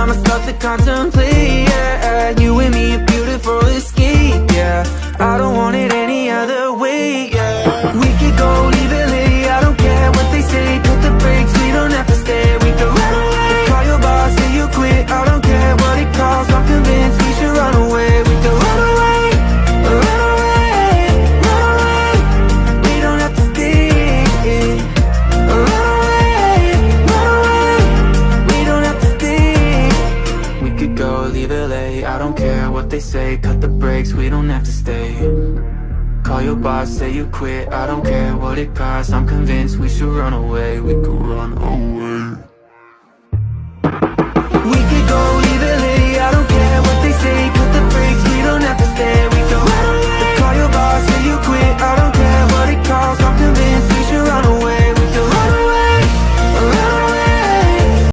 I'ma start to contemplate, yeah. You and me, a beautiful escape, yeah. I don't want it any other way, yeah. We could go, leave it late, I don't care what they say. Put the brakes, we don't have to stay. We could run away, call your boss, say you quit. I don't care what it costs, I'm convinced we should run away. We could run away, run away, run away. We don't have to stay. Run away, run away. We don't have to stay. We could go, leave it late, I don't care what they say. Cut the brakes, we don't have to stay. Call your boss, say you quit. I don't care what it costs, I'm convinced we should run away. We could run away.